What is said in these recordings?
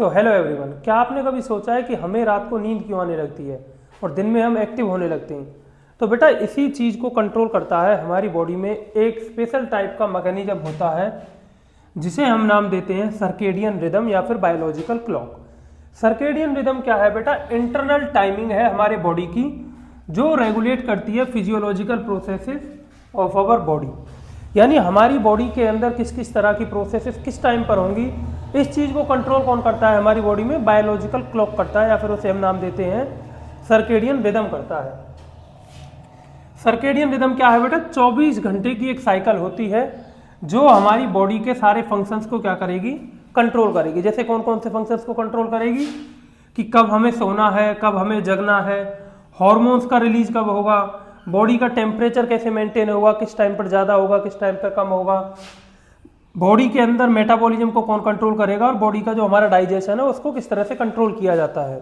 So hello everyone, क्या आपने कभी सोचा है कि हमें रात को नींद क्यों आने लगती है और दिन में हम एक्टिव होने लगते हैं? तो बेटा इसी चीज़ को कंट्रोल करता है हमारी बॉडी में एक स्पेशल टाइप का मैकेनिज्म होता है जिसे हम नाम देते हैं सर्केडियन रिदम या फिर बायोलॉजिकल क्लॉक। सर्केडियन रिदम क्या है बेटा? इंटरनल टाइमिंग है हमारे बॉडी की जो रेगुलेट करती है physiological processes of our body, यानी हमारी बॉडी के अंदर किस किस तरह की प्रोसेसेस किस टाइम पर होंगी। इस चीज़ को कंट्रोल कौन करता है हमारी बॉडी में? बायोलॉजिकल क्लॉक करता है या फिर उसे हम नाम देते हैं सर्केडियन रिदम करता है। सर्केडियन रिदम क्या है बेटा? 24 घंटे की एक साइकिल होती है जो हमारी बॉडी के सारे फंक्शंस को क्या करेगी? कंट्रोल करेगी। जैसे कौन कौन से फंक्शंस को कंट्रोल करेगी कि कब हमें सोना है, कब हमें जगना है, हॉर्मोन्स का रिलीज कब होगा, बॉडी का टेम्परेचर कैसे मेंटेन होगा, किस टाइम पर ज़्यादा होगा, किस टाइम पर कम होगा, बॉडी के अंदर मेटाबॉलिज्म को कौन कंट्रोल करेगा और बॉडी का जो हमारा डाइजेशन है उसको किस तरह से कंट्रोल किया जाता है।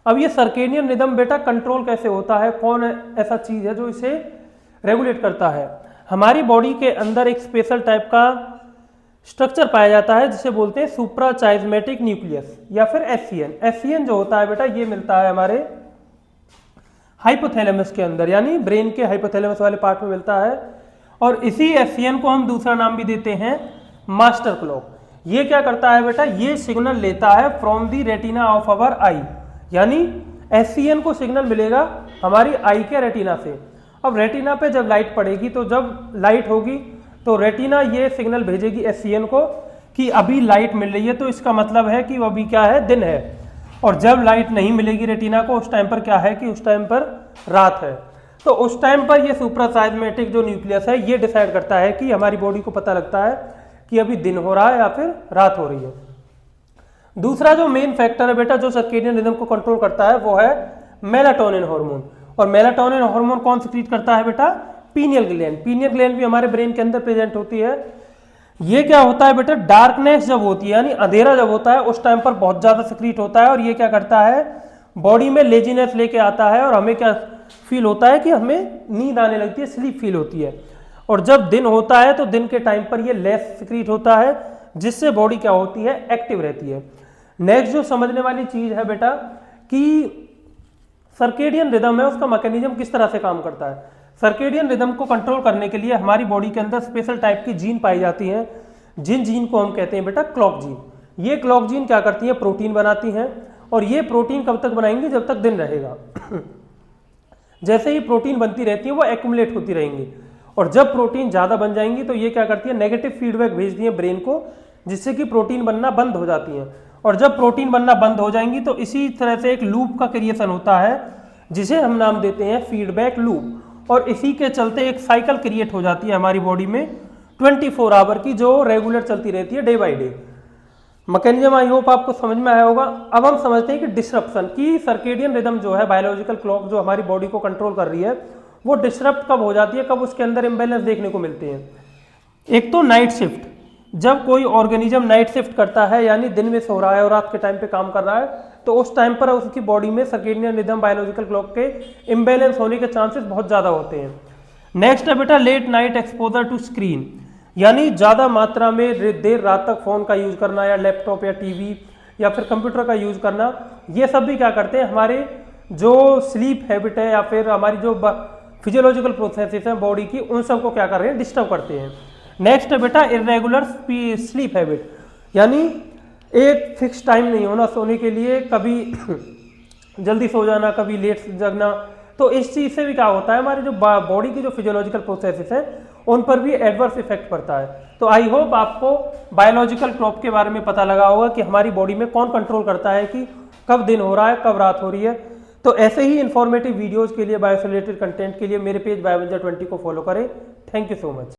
अब ये सर्केडियन रिदम बेटा कंट्रोल कैसे होता है? कौन ऐसा चीज़ है जो इसे रेगुलेट करता है? हमारी बॉडी के अंदर एक स्पेशल टाइप का स्ट्रक्चर पाया जाता है जिसे बोलते हैं सुप्राचाइज़मेटिक न्यूक्लियस या फिर एससीएन। एससीएन जो होता है बेटा ये मिलता है हमारे हाइपोथैलेमस के अंदर, यानी ब्रेन के हाइपोथैलेमस वाले पार्ट में मिलता है। और इसी एससीएन को हम दूसरा नाम भी देते हैं मास्टर क्लॉक। ये क्या करता है बेटा? ये सिग्नल लेता है from the retina of our eye, यानी एससीएन को सिग्नल मिलेगा हमारी आई के रेटिना से। अब रेटिना पे जब लाइट पड़ेगी तो जब लाइट होगी तो रेटिना ये सिग्नल भेजेगी एससीएन को कि अभी लाइट मिल रही है, तो इसका मतलब है कि अभी क्या है? दिन है। और जब लाइट नहीं मिलेगी रेटिना को उस टाइम पर क्या है कि उस टाइम पर रात है। तो उस टाइम पर ये सुप्राचाइज़मेटिक जो न्यूक्लियस है ये डिसाइड करता है कि हमारी बॉडी को पता लगता है कि अभी दिन हो रहा है या फिर रात हो रही है। दूसरा जो मेन फैक्टर है बेटा जो सर्केडियन रिदम को कंट्रोल करता है वो है मेलाटोनिन हार्मोन। और मेलाटोनिन हार्मोन कौन सिक्रीट करता है बेटा? Pineal gland. पीनियल ग्लैंड भी हमारे ब्रेन के अंदर प्रेजेंट होती है। ये क्या होता है बेटा? डार्कनेस जब होती है यानी अंधेरा जब होता है उस टाइम पर बहुत ज़्यादा सिक्रीट होता है और ये क्या करता है? बॉडी में लेजीनेस लेके आता है और हमें क्या फील होता है कि हमें नींद आने लगती है, स्लीप फील होती है। और जब दिन होता है तो दिन के टाइम पर ये लेस सिक्रीट होता है जिससे बॉडी क्या होती है? एक्टिव रहती है। नेक्स्ट जो समझने वाली चीज़ है बेटा कि सर्केडियन रिदम है उसका मैकेनिज्म किस तरह से काम करता है। सर्केडियन रिदम को कंट्रोल करने के लिए हमारी बॉडी के अंदर स्पेशल टाइप की जीन पाई जाती हैं, जिन जीन को हम कहते हैं बेटा क्लॉक जीन। ये क्लॉक जीन क्या करती हैं? प्रोटीन बनाती हैं। और ये प्रोटीन कब तक बनाएंगी? जब तक दिन रहेगा। जैसे ही प्रोटीन बनती रहती है वो एक्यूमुलेट होती रहेंगी और जब प्रोटीन ज़्यादा बन जाएंगी तो ये क्या करती है? नेगेटिव फीडबैक भेजती है ब्रेन को जिससे कि प्रोटीन बनना बंद हो जाती हैं। और जब प्रोटीन बनना बंद हो जाएंगी तो इसी तरह से एक लूप का क्रिएशन होता है जिसे हम नाम देते हैं फीडबैक लूप। और इसी के चलते एक साइकिल क्रिएट हो जाती है हमारी बॉडी में 24 आवर की जो रेगुलर चलती रहती है day by day. Mechanism I hope आपको समझ में आया होगा। अब हम समझते हैं कि डिसरप्शन की सर्केडियन रिदम जो है बायोलॉजिकल क्लॉक जो हमारी बॉडी को कंट्रोल कर रही है वो डिसरप्ट कब हो जाती है, कब उसके अंदर इम्बैलेंस देखने को मिलते हैं। एक तो नाइट शिफ्ट, जब कोई ऑर्गेनिज्म नाइट शिफ्ट करता है यानी दिन में सो रहा है और रात के टाइम पे काम कर रहा है तो उस टाइम पर उसकी बॉडी में सर्केडियन रिदम बायोलॉजिकल क्लॉक के इम्बैलेंस होने के चांसेस बहुत ज़्यादा होते हैं। नेक्स्ट है बेटा late night exposure to screen, यानी ज़्यादा मात्रा में देर रात तक फ़ोन का यूज़ करना या लैपटॉप या टीवी या फिर कंप्यूटर का यूज़ करना, ये सब भी क्या करते हैं? हमारे जो स्लीप हैबिट है या फिर हमारी जो फिजियोलॉजिकल प्रोसेसेस हैं बॉडी की उन सब को क्या कर रहे हैं? डिस्टर्ब करते हैं। नेक्स्ट है बेटा इरेगुलर स्लीप हैबिट, यानी एक फिक्स टाइम नहीं होना सोने के लिए, कभी जल्दी सो जाना कभी लेट जगना। तो इस चीज़ से भी क्या होता है? हमारे जो बॉडी की जो फिजियोलॉजिकल प्रोसेसेस हैं उन पर भी एडवर्स इफेक्ट पड़ता है। तो आई होप आपको बायोलॉजिकल क्लॉक के बारे में पता लगा होगा कि हमारी बॉडी में कौन कंट्रोल करता है कि कब दिन हो रहा है कब रात हो रही है। तो ऐसे ही इंफॉर्मेटिव वीडियोज़ के लिए बायो से रिलेटेड कंटेंट के लिए मेरे पेज बायोवेंचर 20 को फॉलो करें। Thank you so much.